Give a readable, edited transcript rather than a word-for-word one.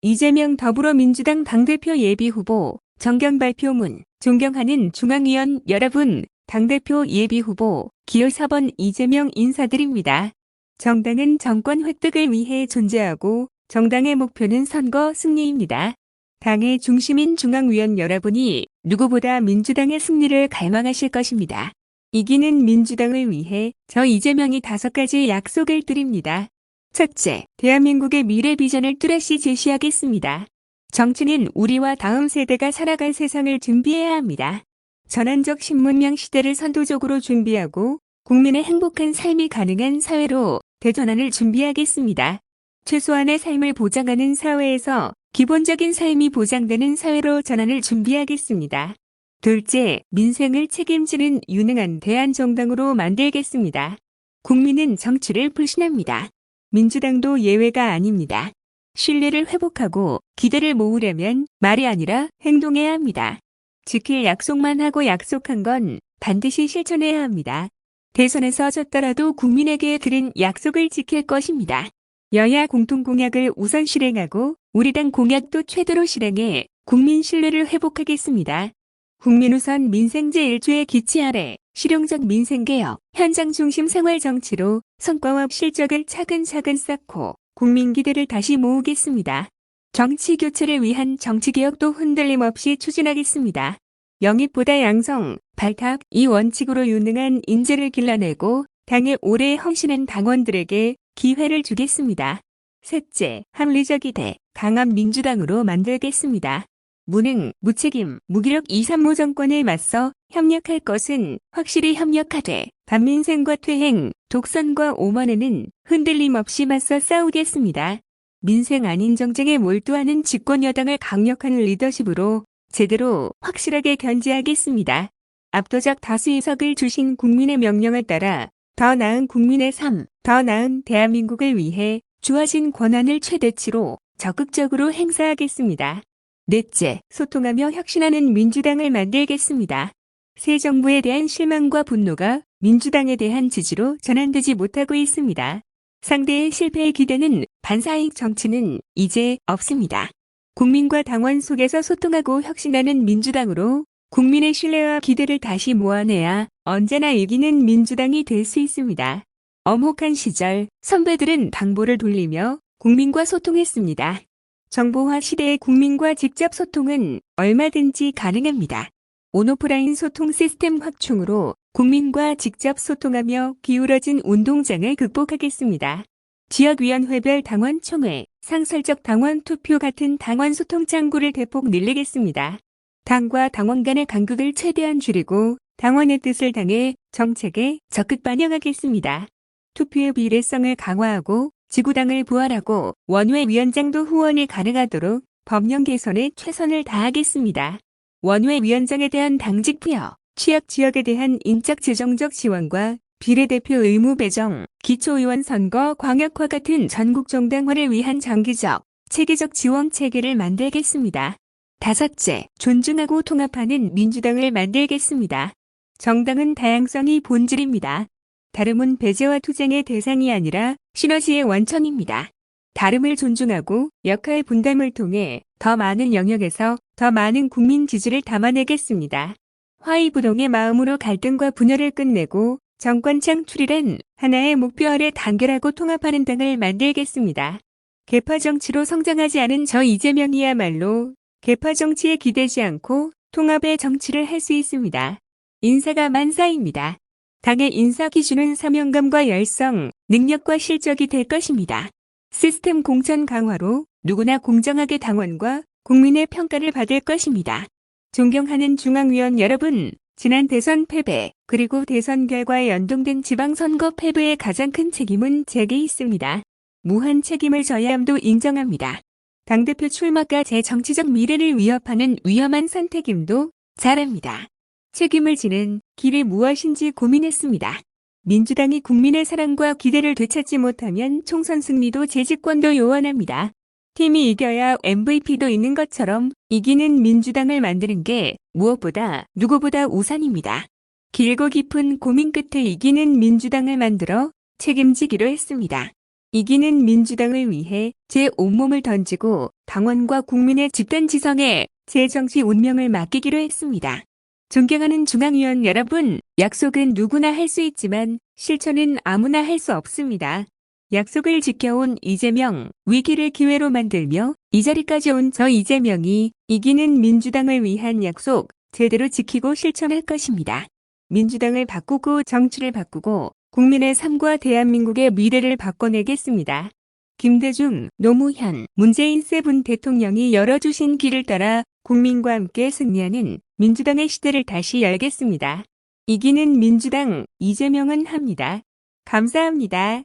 이재명 더불어민주당 당대표 예비후보 정견 발표문. 존경하는 중앙위원 여러분, 당대표 예비후보 기호 4번 이재명 인사드립니다. 정당은 정권 획득을 위해 존재하고 정당의 목표는 선거 승리입니다. 당의 중심인 중앙위원 여러분이 누구보다 민주당의 승리를 갈망하실 것입니다. 이기는 민주당을 위해 저 이재명이 5가지 약속을 드립니다. 첫째, 대한민국의 미래 비전을 뚜렷이 제시하겠습니다. 정치는 우리와 다음 세대가 살아갈 세상을 준비해야 합니다. 전환적 신문명 시대를 선도적으로 준비하고 국민의 행복한 삶이 가능한 사회로 대전환을 준비하겠습니다. 최소한의 삶을 보장하는 사회에서 기본적인 삶이 보장되는 사회로 전환을 준비하겠습니다. 둘째, 민생을 책임지는 유능한 대한정당으로 만들겠습니다. 국민은 정치를 불신합니다. 민주당도 예외가 아닙니다. 신뢰를 회복하고 기대를 모으려면 말이 아니라 행동해야 합니다. 지킬 약속만 하고 약속한 건 반드시 실천해야 합니다. 대선에서 졌더라도 국민에게 드린 약속을 지킬 것입니다. 여야 공통공약을 우선 실행하고 우리 당 공약도 최대로 실행해 국민 신뢰를 회복하겠습니다. 국민 우선 민생제 1조의 기치 아래 실용적 민생개혁, 현장 중심 생활정치로 성과와 실적을 차근차근 쌓고 국민 기대를 다시 모으겠습니다. 정치 교체를 위한 정치개혁도 흔들림 없이 추진하겠습니다. 영입보다 양성, 발탁 이 원칙으로 유능한 인재를 길러내고 당에 오래 헌신한 당원들에게 기회를 주겠습니다. 셋째, 합리적이되 강한 민주당으로 만들겠습니다. 무능, 무책임, 무기력 이산무 정권에 맞서 협력할 것은 확실히 협력하되 반민생과 퇴행, 독선과 오만에는 흔들림 없이 맞서 싸우겠습니다. 민생 아닌 정쟁에 몰두하는 집권 여당을 강력한 리더십으로 제대로 확실하게 견제하겠습니다. 압도적 다수 의석을 주신 국민의 명령에 따라 더 나은 국민의 삶, 더 나은 대한민국을 위해 주어진 권한을 최대치로 적극적으로 행사하겠습니다. 넷째, 소통하며 혁신하는 민주당을 만들겠습니다. 새 정부에 대한 실망과 분노가 민주당에 대한 지지로 전환되지 못하고 있습니다. 상대의 실패에 기대는 반사이익 정치는 이제 없습니다. 국민과 당원 속에서 소통하고 혁신하는 민주당으로 국민의 신뢰와 기대를 다시 모아내야 언제나 이기는 민주당이 될 수 있습니다. 엄혹한 시절 선배들은 당보를 돌리며 국민과 소통했습니다. 정보화 시대의 국민과 직접 소통은 얼마든지 가능합니다. 온오프라인 소통 시스템 확충으로 국민과 직접 소통하며 기울어진 운동장을 극복하겠습니다. 지역위원회별 당원총회, 상설적 당원 투표 같은 당원 소통 창구를 대폭 늘리겠습니다. 당과 당원 간의 간극을 최대한 줄이고 당원의 뜻을 당해 정책에 적극 반영하겠습니다. 투표의 비례성을 강화하고 지구당을 부활하고 원외위원장도 후원이 가능하도록 법령 개선에 최선을 다하겠습니다. 원외위원장에 대한 당직 부여, 취약지역에 대한 인적 재정적 지원과 비례대표 의무 배정, 기초의원 선거 광역화 같은 전국 정당화를 위한 장기적, 체계적 지원 체계를 만들겠습니다. 다섯째, 존중하고 통합하는 민주당을 만들겠습니다. 정당은 다양성이 본질입니다. 다름은 배제와 투쟁의 대상이 아니라 시너지의 원천입니다. 다름을 존중하고 역할 분담을 통해 더 많은 영역에서 더 많은 국민 지지를 담아내겠습니다. 화의부동의 마음으로 갈등과 분열을 끝내고 정권 창출이란 하나의 목표 아래 단결하고 통합하는 당을 만들겠습니다. 계파 정치로 성장하지 않은 저 이재명이야말로 계파 정치에 기대지 않고 통합의 정치를 할 수 있습니다. 인사가 만사입니다. 당의 인사 기준은 사명감과 열성, 능력과 실적이 될 것입니다. 시스템 공천 강화로 누구나 공정하게 당원과 국민의 평가를 받을 것입니다. 존경하는 중앙위원 여러분, 지난 대선 패배, 그리고 대선 결과에 연동된 지방선거 패배의 가장 큰 책임은 제게 있습니다. 무한 책임을 져야 함도 인정합니다. 당대표 출마가 제 정치적 미래를 위협하는 위험한 선택임도 잘합니다. 책임을 지는 길이 무엇인지 고민했습니다. 민주당이 국민의 사랑과 기대를 되찾지 못하면 총선 승리도 재집권도 요원합니다. 팀이 이겨야 MVP도 있는 것처럼 이기는 민주당을 만드는 게 무엇보다 누구보다 우선입니다. 길고 깊은 고민 끝에 이기는 민주당을 만들어 책임지기로 했습니다. 이기는 민주당을 위해 제 온몸을 던지고 당원과 국민의 집단지성에 제 정치 운명을 맡기기로 했습니다. 존경하는 중앙위원 여러분, 약속은 누구나 할 수 있지만 실천은 아무나 할 수 없습니다. 약속을 지켜온 이재명, 위기를 기회로 만들며 이 자리까지 온 저 이재명이 이기는 민주당을 위한 약속 제대로 지키고 실천할 것입니다. 민주당을 바꾸고 정치를 바꾸고 국민의 삶과 대한민국의 미래를 바꿔내겠습니다. 김대중, 노무현, 문재인 세 분 대통령이 열어주신 길을 따라 국민과 함께 승리하는 민주당의 시대를 다시 열겠습니다. 이기는 민주당, 이재명은 합니다. 감사합니다.